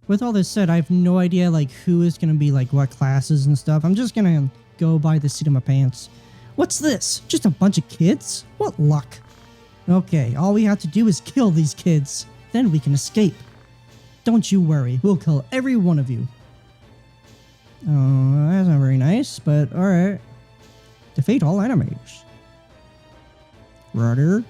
with all this said, I have no idea like who is gonna be like what classes and stuff. I'm just gonna go by the seat of my pants. What's this? Just a bunch of kids? What luck. Okay, all we have to do is kill these kids. Then we can escape. Don't you worry, we'll kill every one of you. Oh, that's not very nice, but alright. Defeat all enemies. Rudder.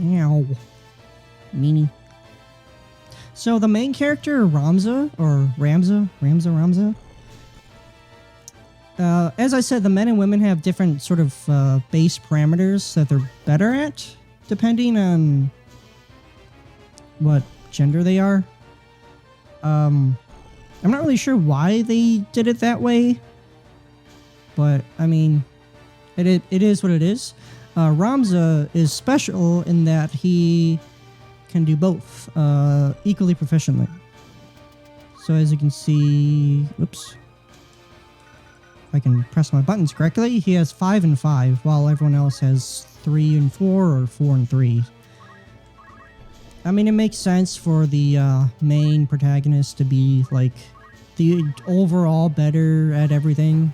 Ow. Meanie. So the main character, Ramza, as I said, the men and women have different sort of base parameters that they're better at, depending on what gender they are. I'm not really sure why they did it that way, but I mean, it is what it is. Ramza is special in that he can do both equally proficiently. So as you can see, whoops. If I can press my buttons correctly, he has 5 and 5, while everyone else has 3 and 4 or 4 and 3. I mean, it makes sense for the main protagonist to be like the overall better at everything.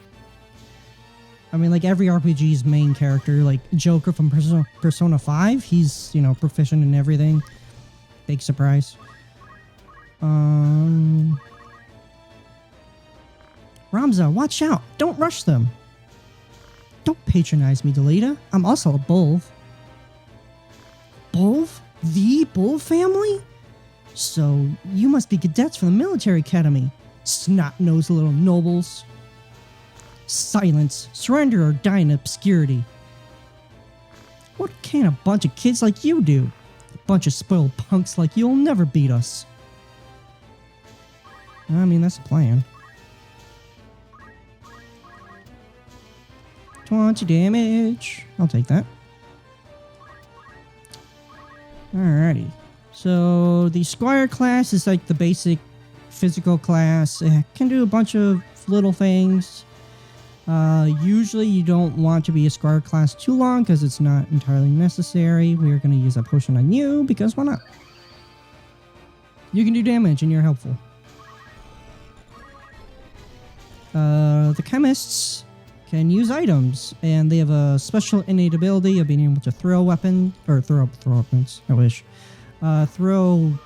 I mean, like every RPG's main character, like Joker from Persona 5, he's, you know, proficient in everything. Big surprise. Ramza, watch out! Don't rush them! Don't patronize me, Delita. I'm also a Bulv. Bulv? The Bulv family? So, you must be cadets from the military academy. Snot-nosed little nobles. Silence. Surrender or die in obscurity. What can a bunch of kids like you do? A bunch of spoiled punks like you'll never beat us. I mean, that's the plan. 20 damage. I'll take that. Alrighty. So the Squire class is like the basic physical class. It can do a bunch of little things. Usually you don't want to be a Squire class too long because it's not entirely necessary. We're going to use a potion on you because why not? You can do damage and you're helpful. The chemists can use items, and they have a special innate ability of being able to throw weapons, or throw weapons, I wish. Throw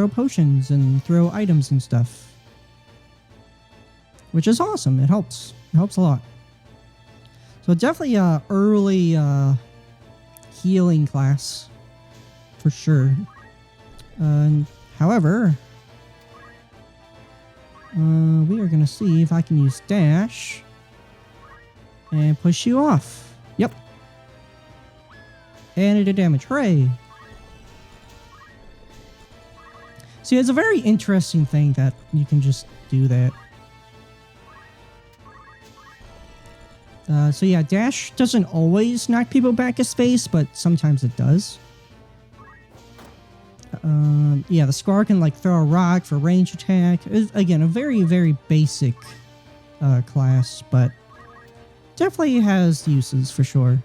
potions and throw items and stuff. Which is awesome. It helps. It helps a lot. So definitely a early healing class. For sure. However, we are going to see if I can use dash and push you off. Yep. And it did damage. Hooray. See, it's a very interesting thing that you can just do that. So yeah, dash doesn't always knock people back a space, but sometimes it does. Yeah, the Scar can like throw a rock for range attack. It's, again, a very, very basic class, but definitely has uses for sure.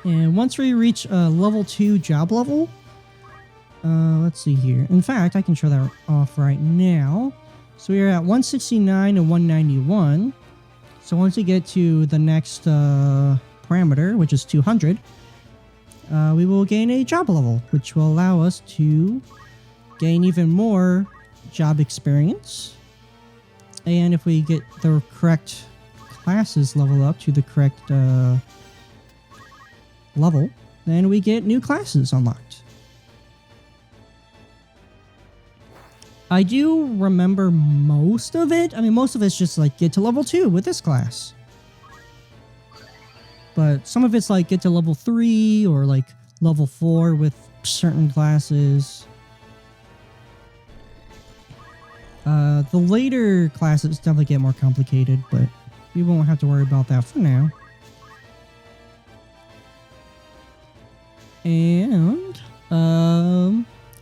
And once we reach level 2 job level, let's see here. In fact, I can show that off right now. So we are at 169 and 191. So once we get to the next parameter, which is 200, we will gain a job level, which will allow us to gain even more job experience. And if we get the correct classes level up to the correct level, then we get new classes unlocked. I do remember most of it. I mean, most of it's just like get to level 2 with this class. But some of it's like get to level 3 or like level 4 with certain classes. The later classes definitely get more complicated, but we won't have to worry about that for now. And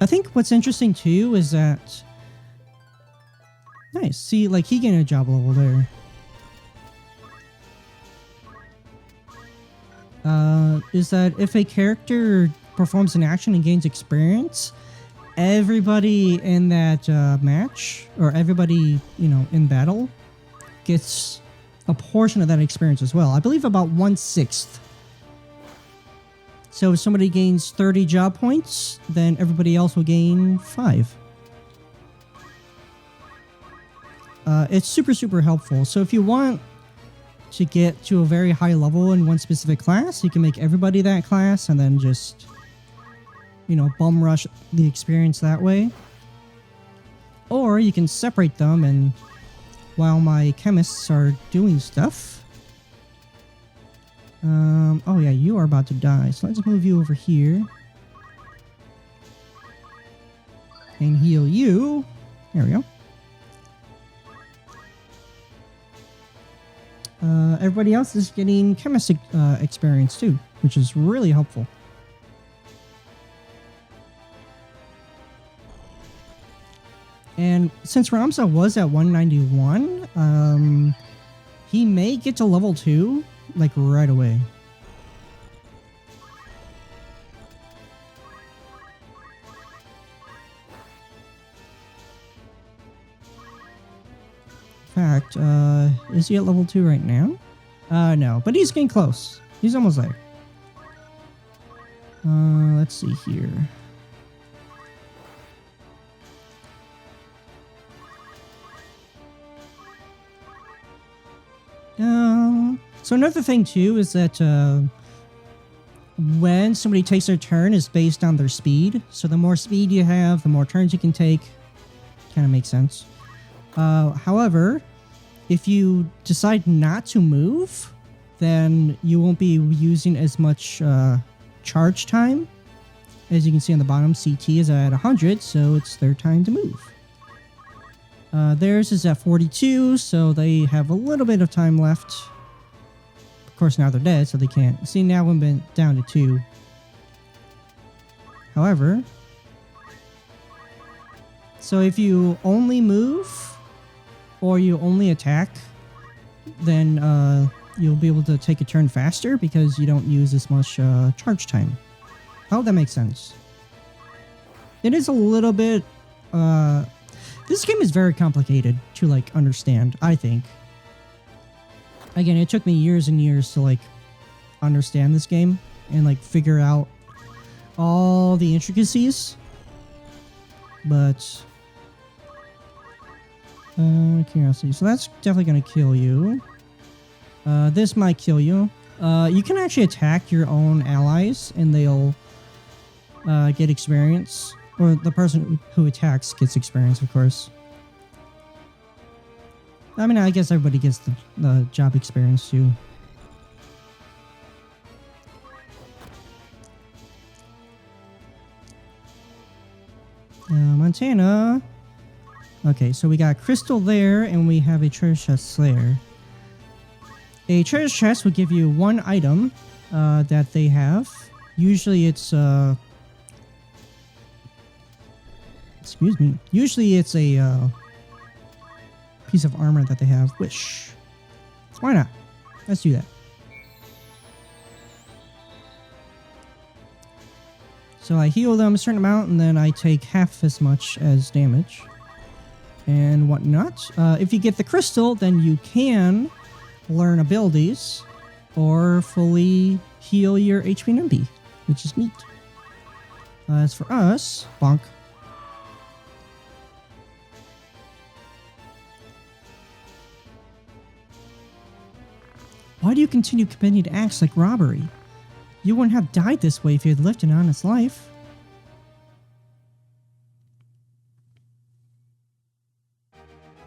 I think what's interesting too is that... Nice. See, like, he gained a job level there. Is that if a character performs an action and gains experience, everybody in that match, or everybody, you know, in battle, gets a portion of that experience as well. I believe about 1/6. So if somebody gains 30 job points, then everybody else will gain 5. It's super, super helpful. So if you want to get to a very high level in one specific class, you can make everybody that class and then just, you know, bum rush the experience that way. Or you can separate them, and while my chemists are doing stuff... oh yeah, you are about to die, so let's move you over here. And heal you. There we go. Everybody else is getting chemist experience too, which is really helpful. And since Ramza was at 191, he may get to level 2 like right away. In fact, is he at level 2 right now? No, but he's getting close. He's almost there. Let's see here. So another thing too is that when somebody takes their turn is based on their speed. So the more speed you have, the more turns you can take. Kind of makes sense. However, if you decide not to move, then you won't be using as much charge time. As you can see on the bottom, CT is at 100, so it's their time to move. Theirs is at 42, so they have a little bit of time left. Of course, now they're dead, so they can't. See, now we've been down to 2. However, so if you only move or you only attack, then you'll be able to take a turn faster because you don't use as much charge time. I hope that makes sense. It is a little bit... this game is very complicated to, like, understand, I think. Again, it took me years and years to, like, understand this game and, like, figure out all the intricacies. But... curiosity. So that's definitely going to kill you. This might kill you. You can actually attack your own allies and they'll get experience. Or the person who attacks gets experience, of course. I mean, I guess everybody gets the job experience too. Montana. Okay, so we got Crystal there, and we have a treasure chest there. A treasure chest will give you one item that they have. Usually it's... excuse me. Usually it's a piece of armor that they have. Wish. Why not? Let's do that. So I heal them a certain amount, and then I take half as much as damage. And whatnot. If you get the crystal, then you can learn abilities or fully heal your HP and MP, which is neat. As for us, bonk. Why do you continue committing acts like robbery? You wouldn't have died this way if you had lived an honest life.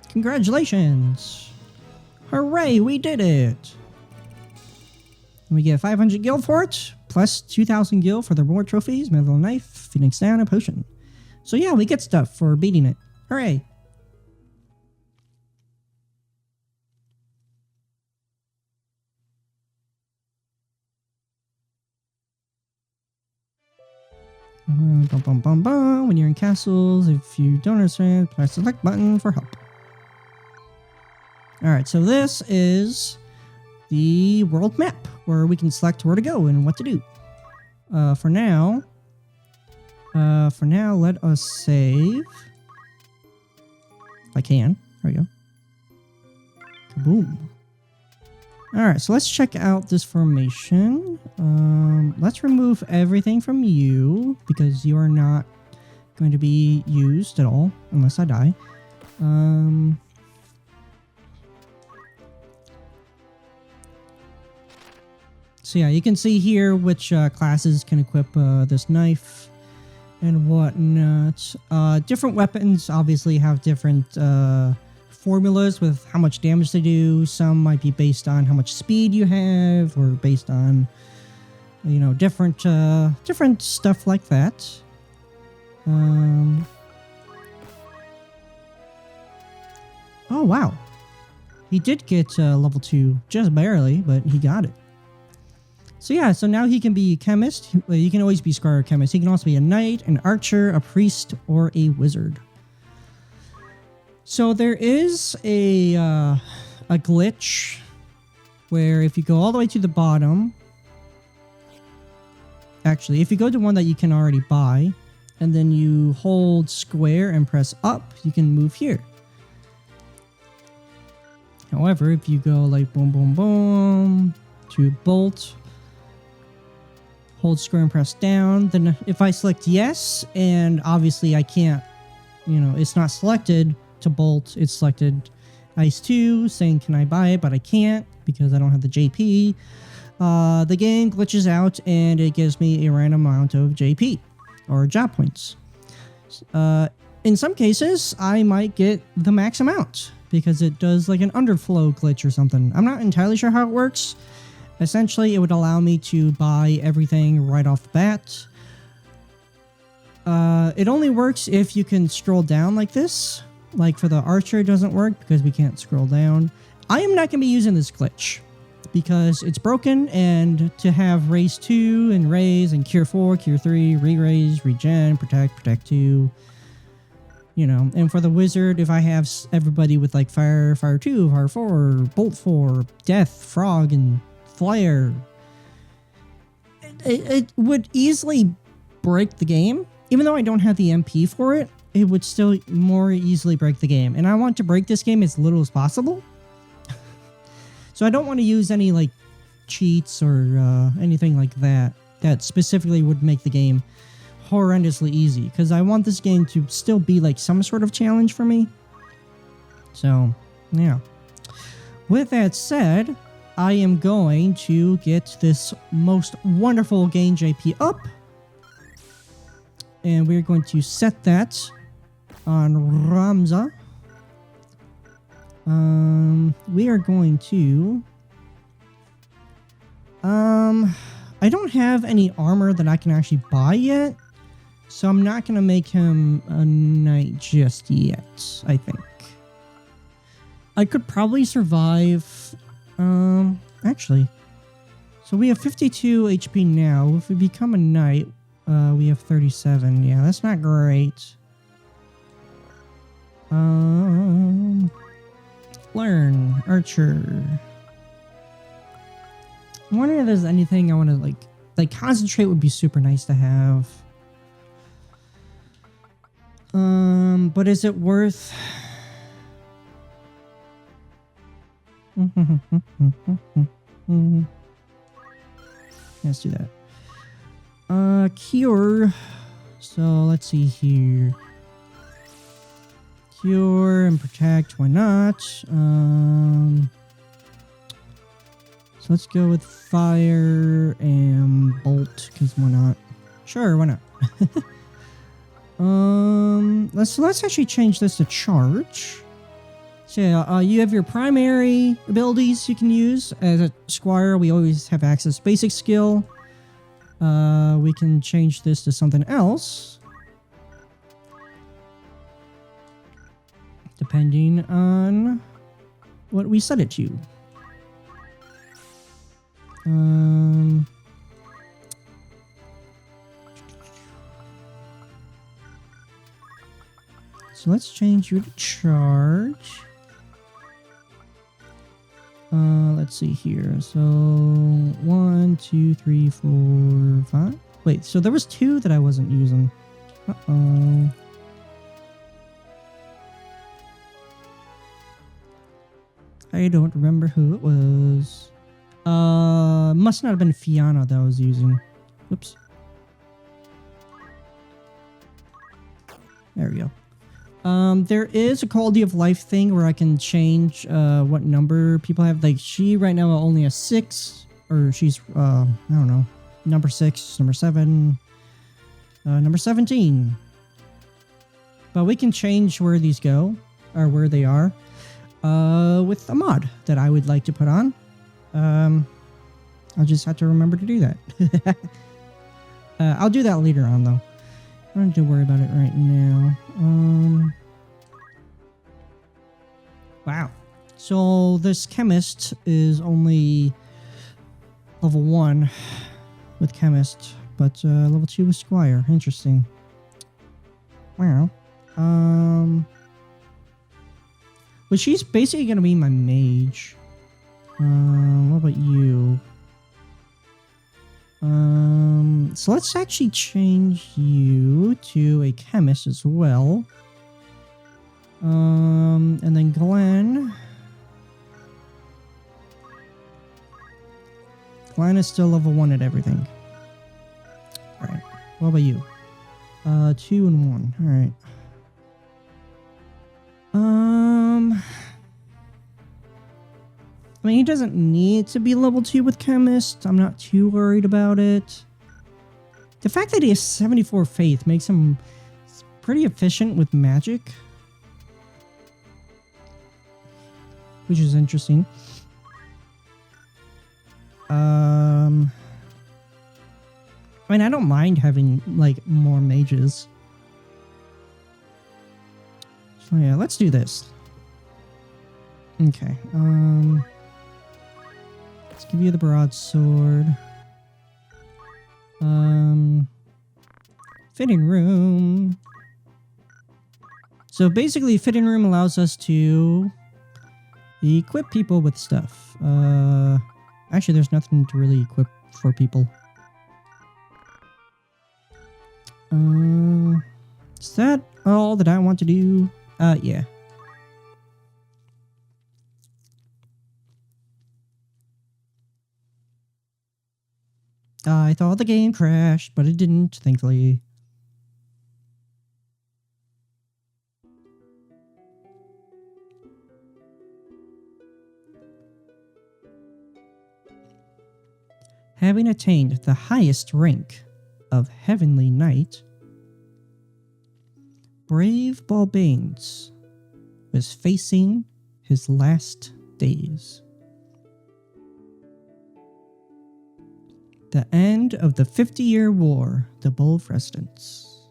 Congratulations! Hooray, we did it! And we get 500 gil for it, plus 2,000 gil for the reward trophies, medal knife, phoenix down, and potion. So yeah, we get stuff for beating it. Hooray! Bum, bum, bum, bum. When you're in castles, if you don't understand, press the select button for help. Alright, so this is the world map where we can select where to go and what to do. For now, let us save. If I can. There we go. Kaboom. Alright, so let's check out this formation. Let's remove everything from you because you are not going to be used at all unless I die. So yeah, you can see here which classes can equip this knife and whatnot. Different weapons obviously have different formulas with how much damage they do. Some might be based on how much speed you have, or based on, you know, different stuff like that. Oh wow, he did get level 2 just barely, but he got it. So yeah, so now he can be a chemist. He can always be Squire chemist. He can also be a knight, an archer, a priest, or a wizard. So there is a glitch where if you go all the way to the bottom, actually, if you go to one that you can already buy, and then you hold square and press up, you can move here. However, if you go like boom, boom, boom to bolt, hold square and press down, then if I select yes, and obviously I can't, you know, it's not selected to bolt, it's selected Ice 2, saying can I buy it, but I can't because I don't have the JP. The game glitches out and it gives me a random amount of JP, or job points. In some cases, I might get the max amount because it does like an underflow glitch or something. I'm not entirely sure how it works. Essentially, it would allow me to buy everything right off the bat. It only works if you can scroll down like this. Like for the archer, it doesn't work because we can't scroll down. I am not going to be using this glitch because it's broken, and to have raise 2 and raise and cure 4, cure 3, re-raise, regen, protect 2, you know. And for the wizard, if I have everybody with like fire 2, fire 4, bolt 4, death, frog, and flare, it would easily break the game. Even though I don't have the MP for it, it would still more easily break the game. And I want to break this game as little as possible. So I don't want to use any like cheats or anything like that specifically would make the game horrendously easy, because I want this game to still be like some sort of challenge for me. So yeah, with that said, I am going to get this most wonderful gain JP up, and we're going to set that on Ramza. We are going to I don't have any armor that I can actually buy yet, so I'm not going to make him a knight just yet, I think. I could probably survive. Actually, so we have 52 HP now. If we become a knight, we have 37. Yeah, that's not great. Learn archer. I'm wondering if there's anything I want to like concentrate would be super nice to have. But is it worth? Let's do that. Cure. So let's see here. Cure and protect. Why not? So let's go with fire and bolt, because why not? Sure, why not? Let's actually change this to charge. So yeah, you have your primary abilities you can use. As a squire, we always have access to basic skill. We can change this to something else, depending on what we set it to. So let's change you to charge. Let's see here. So 1, 2, 3, 4, 5. Wait, so there was 2 that I wasn't using. Uh-oh. I don't remember who it was. Must not have been Fiona that I was using. Oops. There we go. There is a quality of life thing where I can change what number people have. Like she right now only has 6, or she's I don't know, number 6, number 7, number 17. But we can change where these go or where they are with a mod that I would like to put on. I'll just have to remember to do that. I'll do that later on though. I don't have to worry about it right now. Wow. So this chemist is only level 1 with chemist, but level 2 with squire. Interesting. Wow. But she's basically gonna be my mage. What about you? So let's actually change you to a chemist as well. And then Glenn. Glenn is still level 1 at everything. Alright. What about you? 2 and 1. Alright. I mean, he doesn't need to be level 2 with chemist. I'm not too worried about it. The fact that he has 74 faith makes him pretty efficient with magic, which is interesting. I mean, I don't mind having like more mages. So yeah, let's do this. Okay. Let's give you the broadsword. Fitting room. So basically, fitting room allows us to equip people with stuff. Actually, there's nothing to really equip for people. Is that all that I want to do? Yeah. I thought the game crashed, but it didn't, thankfully. Having attained the highest rank of Heavenly Knight, brave Balbanes was facing his last days. The end of the 50-year war, the Bull of Residence.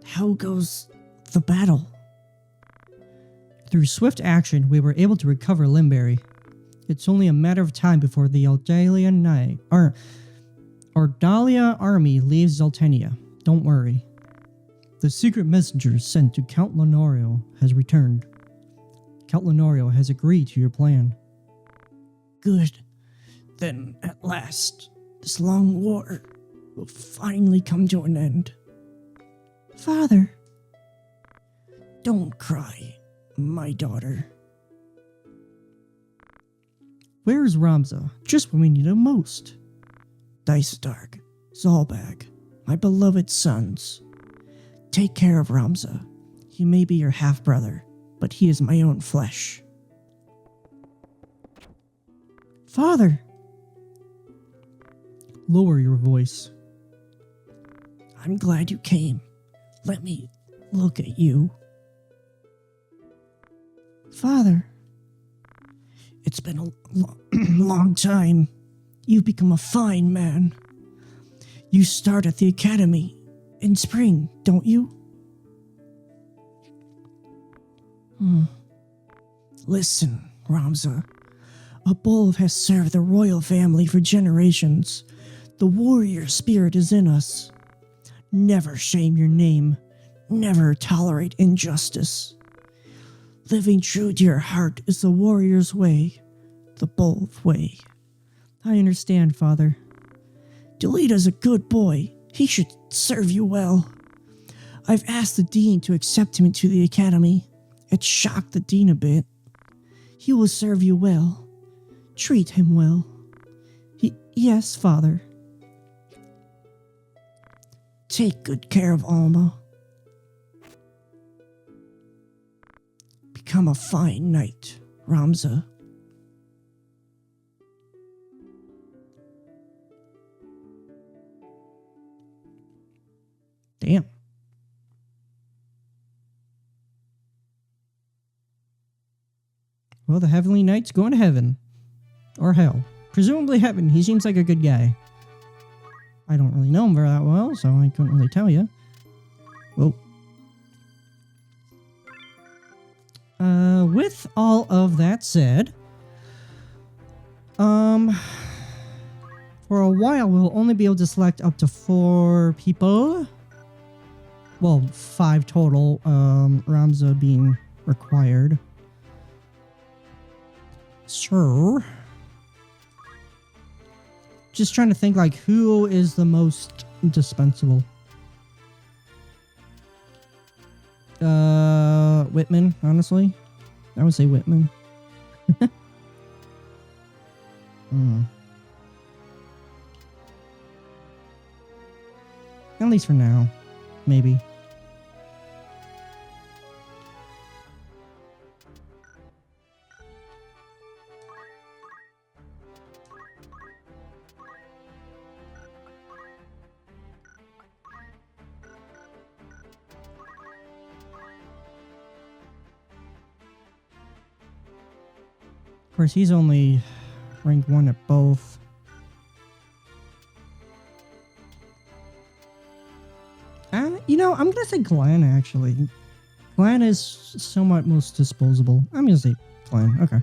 How goes the battle? Through swift action, we were able to recover Limberry. It's only a matter of time before the Eldalia army leaves Zaltenia. Don't worry. The secret messenger sent to Count Lenorio has returned. Count Lenorio has agreed to your plan. Good. Then, at last, this long war will finally come to an end. Father. Don't cry, my daughter. Where's Ramza? Just when we need him most. Dycedark, Zalbag, my beloved sons. Take care of Ramza. He may be your half-brother, but he is my own flesh. Father! Lower your voice. I'm glad you came. Let me look at you. Father. It's been a long time. You've become a fine man. You start at the academy in spring, don't you? Listen, Ramza. A bull has served the royal family for generations. The warrior spirit is in us. Never shame your name. Never tolerate injustice. Living true to your heart is the warrior's way, the bold way. I understand, Father. Delita's a good boy. He should serve you well. I've asked the dean to accept him into the academy. It shocked the dean a bit. He will serve you well. Treat him well. Yes, Father. Take good care of Alma. Become a fine knight, Ramza. Damn. Well, the Heavenly Knight's going to heaven. Or hell. Presumably heaven. He seems like a good guy. I don't really know him very that well, so I couldn't really tell you. Whoa. With all of that said, for a while we'll only be able to select up to 4 people. Well, 5 total, Ramza being required. So, just trying to think, like, who is the most indispensable? Whitman, honestly. I would say Whitman. At least for now. Maybe. Of course, he's only ranked 1 at both. You know, I'm gonna say Glenn, actually. Glenn is somewhat most disposable. I'm gonna say Glenn. Okay.